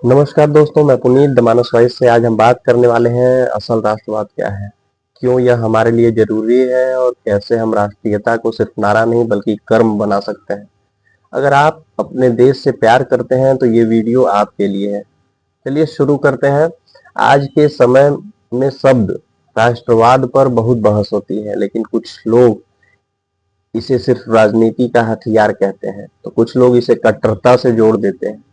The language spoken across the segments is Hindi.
नमस्कार दोस्तों, मैं पुनीत द मानस वॉइस से। आज हम बात करने वाले हैं असल राष्ट्रवाद क्या है, क्यों यह हमारे लिए जरूरी है और कैसे हम राष्ट्रीयता को सिर्फ नारा नहीं बल्कि कर्म बना सकते हैं। अगर आप अपने देश से प्यार करते हैं तो ये वीडियो आपके लिए है। चलिए शुरू करते हैं। आज के समय में शब्द राष्ट्रवाद पर बहुत बहस होती है, लेकिन कुछ लोग इसे सिर्फ राजनीति का हथियार कहते हैं तो कुछ लोग इसे कट्टरता से जोड़ देते हैं।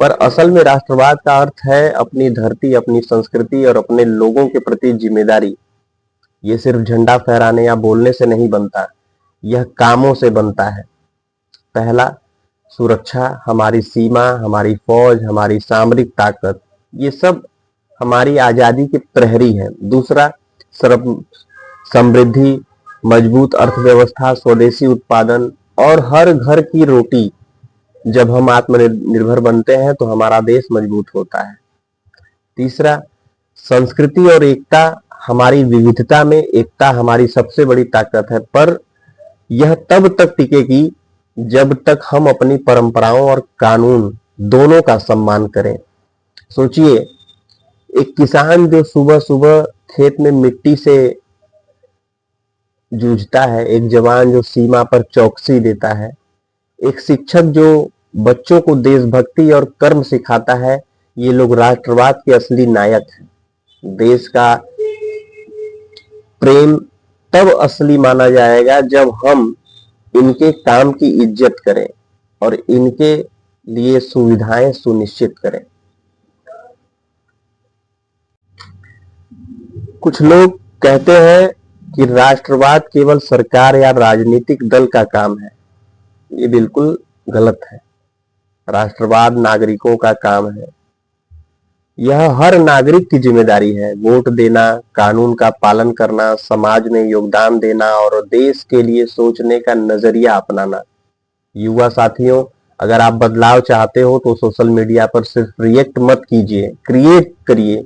पर असल में राष्ट्रवाद का अर्थ है अपनी धरती, अपनी संस्कृति और अपने लोगों के प्रति जिम्मेदारी। ये सिर्फ झंडा फहराने या बोलने से नहीं बनता, यह कामों से बनता है। पहला, सुरक्षा, हमारी सीमा, हमारी फौज, हमारी सामरिक ताकत, ये सब हमारी आजादी के प्रहरी हैं। दूसरा, समृद्धि, मजबूत अर्थव्यवस्था, स्वदेशी उत्पादन और हर घर की रोटी। जब हम आत्मनिर्भर बनते हैं तो हमारा देश मजबूत होता है। तीसरा, संस्कृति और एकता, हमारी विविधता में एकता हमारी सबसे बड़ी ताकत है, पर यह तब तक टिकेगी जब तक हम अपनी परंपराओं और कानून दोनों का सम्मान करें। सोचिए, एक किसान जो सुबह सुबह खेत में मिट्टी से जूझता है, एक जवान जो सीमा पर चौकसी देता है, एक शिक्षक जो बच्चों को देशभक्ति और कर्म सिखाता है, ये लोग राष्ट्रवाद के असली नायक हैं। देश का प्रेम तब असली माना जाएगा जब हम इनके काम की इज्जत करें और इनके लिए सुविधाएं सुनिश्चित करें। कुछ लोग कहते हैं कि राष्ट्रवाद केवल सरकार या राजनीतिक दल का काम है। ये बिल्कुल गलत है। राष्ट्रवाद नागरिकों का काम है। यह हर नागरिक की जिम्मेदारी है। वोट देना, कानून का पालन करना, समाज में योगदान देना और देश के लिए सोचने का नजरिया अपनाना। युवा साथियों, अगर आप बदलाव चाहते हो तो सोशल मीडिया पर सिर्फ रिएक्ट मत कीजिए, क्रिएट करिए।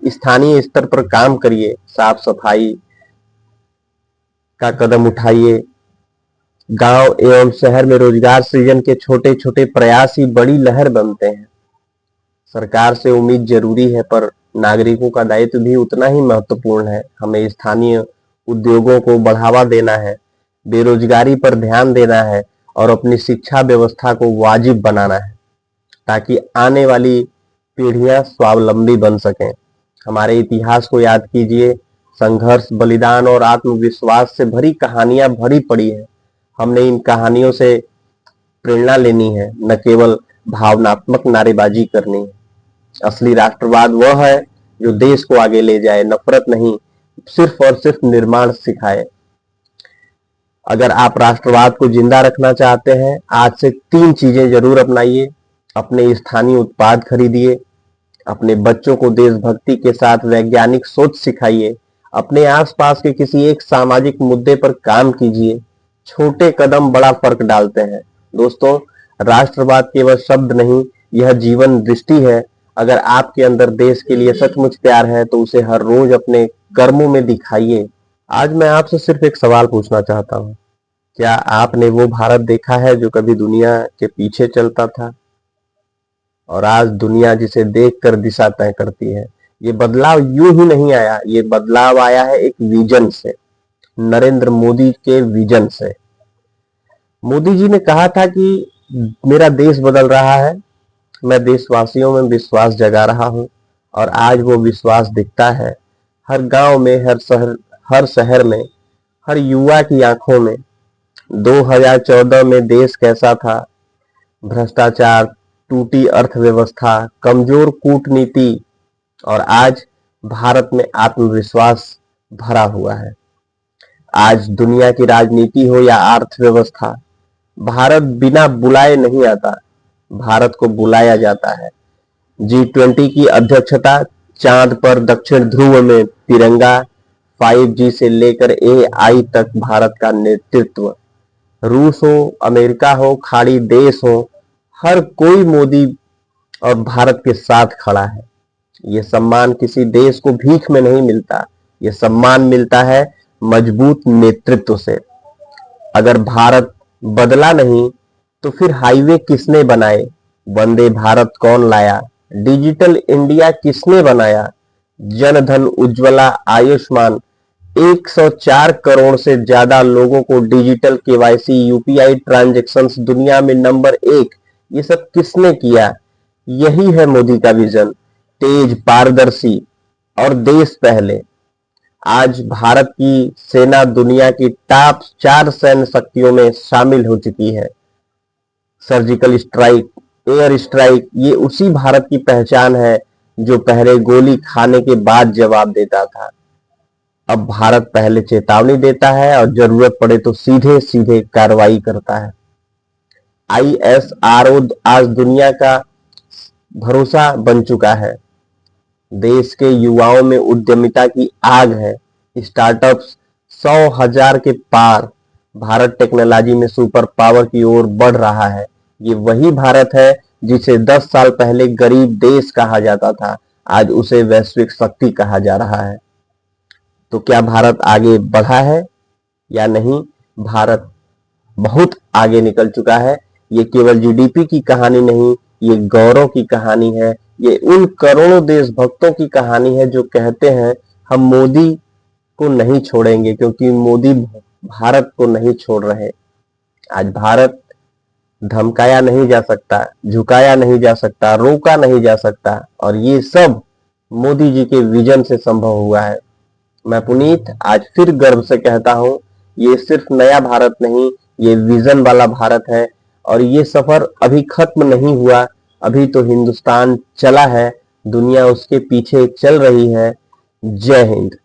स्थानीय स्तर पर काम करिए, साफ सफाई का कदम उठाइए। गांव एवं शहर में रोजगार सृजन के छोटे छोटे प्रयास ही बड़ी लहर बनते हैं। सरकार से उम्मीद जरूरी है, पर नागरिकों का दायित्व भी उतना ही महत्वपूर्ण है। हमें स्थानीय उद्योगों को बढ़ावा देना है, बेरोजगारी पर ध्यान देना है और अपनी शिक्षा व्यवस्था को वाजिब बनाना है, ताकि आने वाली पीढ़ियां स्वावलंबी बन सकें। हमारे इतिहास को याद कीजिए। संघर्ष, बलिदान और आत्मविश्वास से भरी कहानियां भरी पड़ी है। हमने इन कहानियों से प्रेरणा लेनी है, न केवल भावनात्मक नारेबाजी करनी है। असली राष्ट्रवाद वह है जो देश को आगे ले जाए, नफरत नहीं, सिर्फ और सिर्फ निर्माण सिखाए। अगर आप राष्ट्रवाद को जिंदा रखना चाहते हैं, आज से 3 चीजें जरूर अपनाइए। अपने स्थानीय उत्पाद खरीदिए, अपने बच्चों को देशभक्ति के साथ वैज्ञानिक सोच सिखाइए, अपने आसपास के किसी एक सामाजिक मुद्दे पर काम कीजिए। छोटे कदम बड़ा फर्क डालते हैं। दोस्तों, राष्ट्रवाद केवल शब्द नहीं, यह जीवन दृष्टि है। अगर आपके अंदर देश के लिए सचमुच प्यार है तो उसे हर रोज अपने कर्मों में दिखाइए। आज मैं आपसे सिर्फ एक सवाल पूछना चाहता हूँ। क्या आपने वो भारत देखा है जो कभी दुनिया के पीछे चलता था और आज दुनिया जिसे देखकर दिशा तय करती है? ये बदलाव यूं ही नहीं आया, ये बदलाव आया है एक विजन से, नरेंद्र मोदी के विजन से। मोदी जी ने कहा था कि मेरा देश बदल रहा है, मैं देशवासियों में विश्वास जगा रहा हूं, और आज वो विश्वास दिखता है हर गांव में, हर शहर में, हर युवा की आंखों में। 2014 में देश कैसा था? भ्रष्टाचार, टूटी अर्थव्यवस्था, कमजोर कूटनीति, और आज भारत में आत्मविश्वास भरा हुआ है। आज दुनिया की राजनीति हो या अर्थव्यवस्था, भारत बिना बुलाए नहीं आता, भारत को बुलाया जाता है। G20 की अध्यक्षता, चांद पर दक्षिण ध्रुव में तिरंगा, 5G से लेकर AI तक भारत का नेतृत्व। रूस हो, अमेरिका हो, खाड़ी देश हो, हर कोई मोदी और भारत के साथ खड़ा है। ये सम्मान किसी देश को भीख में नहीं मिलता, ये सम्मान मिलता है मजबूत नेतृत्व से। अगर भारत बदला नहीं तो फिर हाईवे किसने बनाए? वंदे भारत कौन लाया? डिजिटल इंडिया किसने बनाया? जन धन, उज्ज्वला, आयुष्मान। 104 करोड़ से ज्यादा लोगों को डिजिटल केवाईसी, यूपीआई ट्रांजैक्शंस दुनिया में नंबर 1, ये सब किसने किया? यही है मोदी का विजन, तेज, पारदर्शी और देश पहले। आज भारत की सेना दुनिया की टॉप 4 सैन्य शक्तियों में शामिल हो चुकी है। सर्जिकल स्ट्राइक, एयर स्ट्राइक, ये उसी भारत की पहचान है जो पहले गोली खाने के बाद जवाब देता था। अब भारत पहले चेतावनी देता है और जरूरत पड़े तो सीधे सीधे कार्रवाई करता है। ISRO आज दुनिया का भरोसा बन चुका है। देश के युवाओं में उद्यमिता की आग है। स्टार्टअप्स 100,000 के पार। भारत टेक्नोलॉजी में सुपर पावर की ओर बढ़ रहा है। ये वही भारत है जिसे 10 साल पहले गरीब देश कहा जाता था, आज उसे वैश्विक शक्ति कहा जा रहा है। तो क्या भारत आगे बढ़ा है या नहीं? भारत बहुत आगे निकल चुका है। ये केवल जीडीपी की कहानी नहीं, ये गौरव की कहानी है। ये उन करोड़ों देशभक्तों की कहानी है जो कहते हैं हम मोदी को नहीं छोड़ेंगे, क्योंकि मोदी भारत को नहीं छोड़ रहे। आज भारत धमकाया नहीं जा सकता, झुकाया नहीं जा सकता, रोका नहीं जा सकता, और ये सब मोदी जी के विजन से संभव हुआ है। मैं पुनीत आज फिर गर्व से कहता हूं, ये सिर्फ नया भारत नहीं, ये विजन वाला भारत है। और ये सफर अभी खत्म नहीं हुआ, अभी तो हिंदुस्तान चला है, दुनिया उसके पीछे चल रही है। जय हिंद।